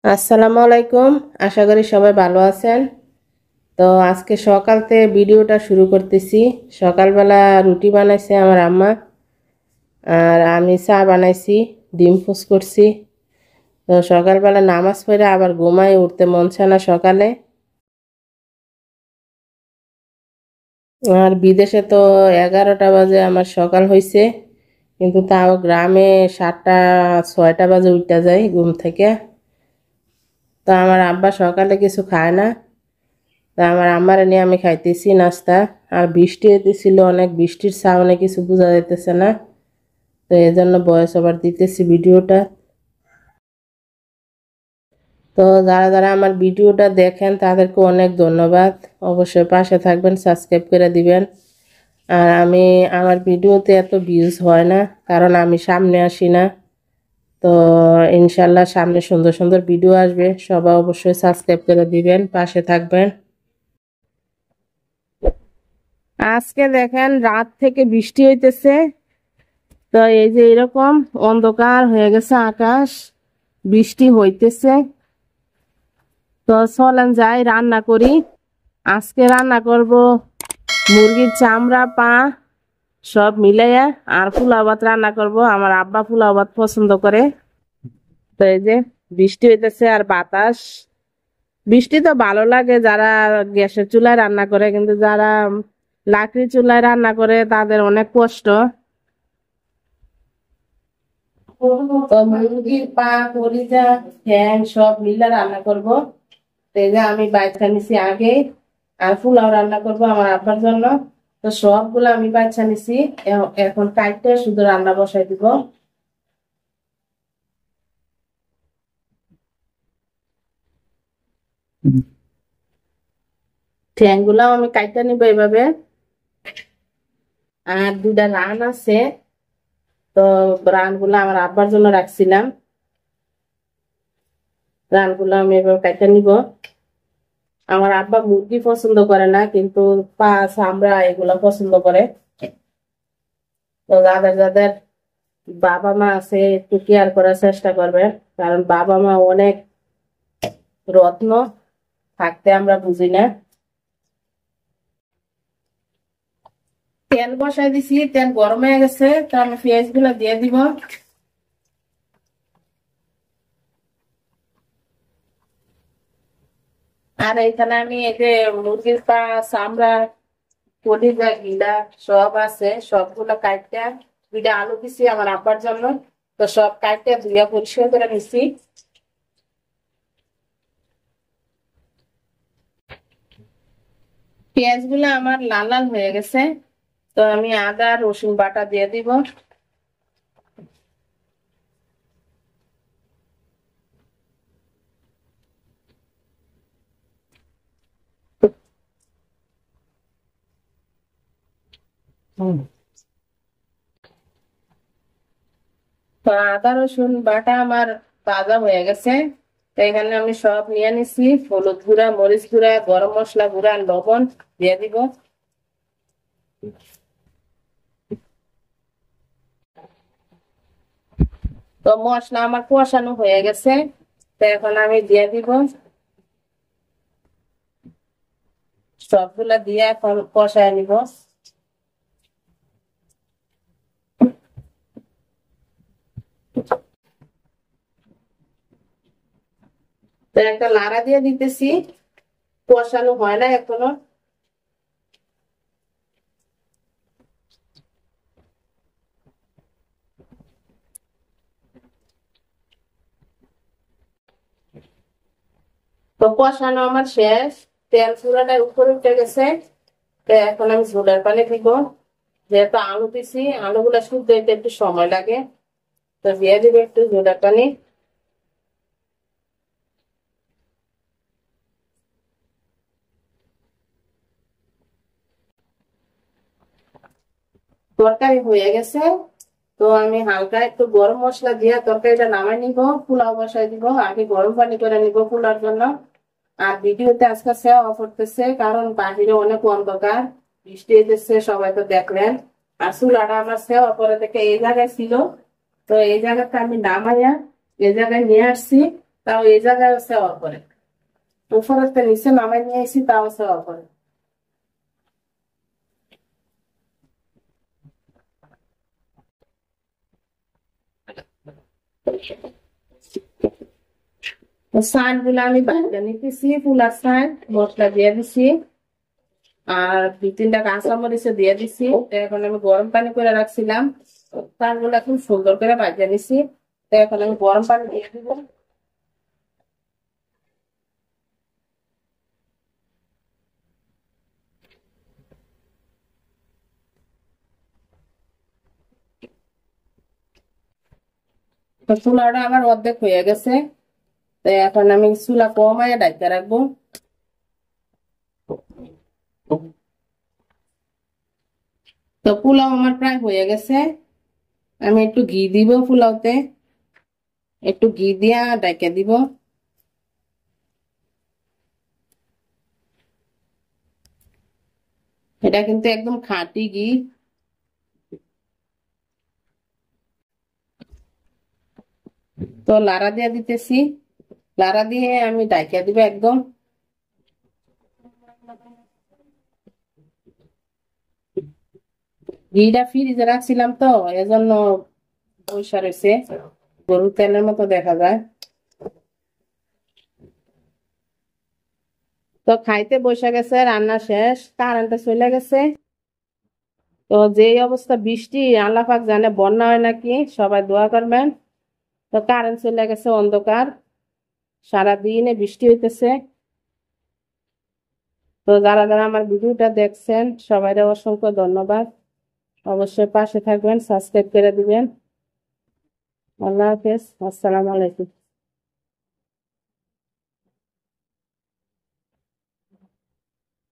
আসসালামু আলাইকুম। আশা করি সবাই ভালো আছেন। তো আজকে সকালতে ভিডিওটা শুরু করতেছি। সকালবেলা রুটি বানাইছে আমার আম্মা, আর আমি চা বানাইছি, ডিম পোচ করছি। তো সকালবেলা নামাজ পড়ে আবার ঘুমায় উঠতে মন চায় না সকালে। আর বিদেশে তো 11টা বাজে আমার সকাল হয়েছে, কিন্তু তাও গ্রামে 7টা 6টা বাজে উঠতে যায় ঘুম থেকে। তো আমার আব্বা সকালে কিছু খায় না, তা আমার আম্মারে নিয়ে আমি খাইতেছি নাস্তা। আর বৃষ্টি হইতেছিল অনেক, বৃষ্টির সাউন্ডে কিছু বোঝা যাইতেছে না, তো এই জন্য ভয়েস ওভার দিতেছি ভিডিওটা। তো যারা যারা আমার ভিডিওটা দেখেন তাদেরকে অনেক ধন্যবাদ। অবশ্যই পাশে থাকবেন, সাবস্ক্রাইব করে দিবেন। আর আমার ভিডিওতে এত ভিউজ হয় না, কারণ আমি সামনে আসি না। তো ইনশাল্লাহ সামনে সুন্দর সুন্দর ভিডিও আসবে, সবাই অবশ্যই সাবস্ক্রাইব করে দিবেন, পাশে থাকবেন। আজকে দেখেন রাত থেকে বৃষ্টি হইতেছে। তো এই যে এরকম অন্ধকার হয়ে গেছে আকাশ, বৃষ্টি হইতেছে। তো চলেন যাই রান্না করি। আজকে রান্না করব মুরগির চামড়া, পা সব মিলাইয়া, আর পোলাও ভাত রান্না করব। আমার আব্বা পোলাও ভাত পছন্দ করে। তো এই যে বৃষ্টি হইতেছে আর বাতাস। বৃষ্টি তো ভালো লাগে যারা গ্যাসের চুলায় রান্না করে, কিন্তু যারা লাকড়ি চুলায় রান্না করে তাদের অনেক কষ্ট। তো মুরগির পা, কলিজা, ঠ্যাং সব মিলে রান্না করব। তো এই যে আমি বাচ্চা নিছি আগে, আর পোলাও রান্না করব আমার আব্বার জন্য। তো সবগুলো আমি বাচ্চা নিছি, এখন কাটতে শুধু রান্না বসাই দিব। ঠ্যাং গুলাও আমি কাটতে নিব এইভাবে। আর দুটা রান আছে, তো রান গুলা আমার আব্বার জন্য রাখছিলাম। রান গুলা আমি এবার কাটতে নিব। আমার আব্বা মুরগি পছন্দ করে না, কিন্তু পা, চামড়া এগুলা পছন্দ করে। তো যাদের যাদের বাবা মা আছে একটু কেয়ার করার চেষ্টা করবে, কারণ বাবা মা অনেক রত্ন, থাকতে আমরা বুঝি না। তেল বসাই দিছি, তেল গরম হয়ে গেছে, তো আমি পেঁয়াজ গুলা দিয়ে দিব। আর এখানে আমি এই যে মুরগির পা, চামড়া, কলিজা, গিলা সব আছে, সবগুলো কাটতে, দুইটা আলু দিছি আমার আব্বার জন্য। তো সব কাটতে ধুইয়া পরিষ্কার করে নিছি। পেঁয়াজ গুলা আমার লাল লাল হয়ে গেছে, তো আমি আদা রসুন বাটা দিয়ে দিব। তো আদা রসুন বাটা আমার তাজা হয়ে গেছে। তো এখানে আমি সব নিয়ে নিছি, হলুদ গুঁড়া, মরিচ গুঁড়া, গরম মশলা গুঁড়া, লবণ দিয়ে দিব। তো মশলা আমার কষানো হয়ে গেছে, তো এখন আমি দিয়ে দিব। সবগুলা দিয়ে এখন কষায় নিব। তো একটা লাড়া দিয়ে দিতেছি, কষানো হয় না এখনো। তো কষানো আমার শেষ, তেল পুরাটা উপরে উঠে গেছে। তো এখন আমি ঝোলের পানি দিব। যেহেতু আলু দিছি, আলুগুলা সিদ্ধ হইতে একটু সময় লাগে, তো দিয়ে দিব একটু ঝোলের পানি। তরকারি হয়ে গেছে, তো আমি হালকা একটু গরম মশলা দিয়ে তরকারিটা নামাই নিব, পোলাও বসাই দিব। আগে গরম পানি করে নিব পোলাওর জন্য। আর ভিডিওতে আজকে সেও অফ করতেছে, কারণ বাহিরে অনেক অন্ধকার, বৃষ্টি হইতেছে, সবাই তো দেখলেন। আর চুলাটা আমার সেও অপরে থেকে এই জায়গায় ছিল, তো এই জায়গাটা আমি নামাইয়া এই জায়গায় নিয়ে আসছি। তাও এই জায়গায় সেবা করে, উপরের নিচে নামাই নিয়ে এসি তাও সেবা করে। সাইন গুলো আমি বাইরে নিতেছি, ফুলার সাইন মশলা দিয়ে দিছি, আর 2-3টা কাঁচামরিচ দিয়ে দিছি। এখন আমি গরম পানি করে রাখছিলাম, তারগুলো এখন সুন্দর করে বাইরে নিছি। তো এখন আমি গরম পানি দিয়ে দিব। তো চুলাটা আমার অর্ধেক হয়ে গেছে, তো এখন আমি চুলা কমায় ডাইকা রাখবো। তো পোলাও আমার প্রায় হয়ে গেছে, আমি একটু ঘি দিব পোলাওতে, একটু ঘি দিয়া ডাইকা দিব। এটা কিন্তু একদম খাঁটি ঘি। তো লাড়া দিয়ে দিতেছি, লাড়া দিয়ে আমি ডাইকা দিব একদম। ঘিটা ফ্রিজে রাখছিলাম তো এজন্য পয়সা রয়েছে, গরুর তেলের মতো দেখা যায়। তো খাইতে বসে গেছে, রান্না শেষ, কারেন্টে চলে গেছে। তো যে অবস্থা বৃষ্টি, আল্লাহ পাক জানে বন্যা হয় নাকি, সবাই দোয়া করবেন। তো কারেন্ট চলে গেছে, অন্ধকার, সারাদিনে বৃষ্টি হইতেছে। তো যারা যারা আমার ভিডিওটা দেখছেন সবাই অসংখ্য ধন্যবাদ। অবশ্যই পাশে থাকবেন, সাবস্ক্রাইব করে দিবেন। আল্লাহ হাফেজ, আসসালামু আলাইকুম।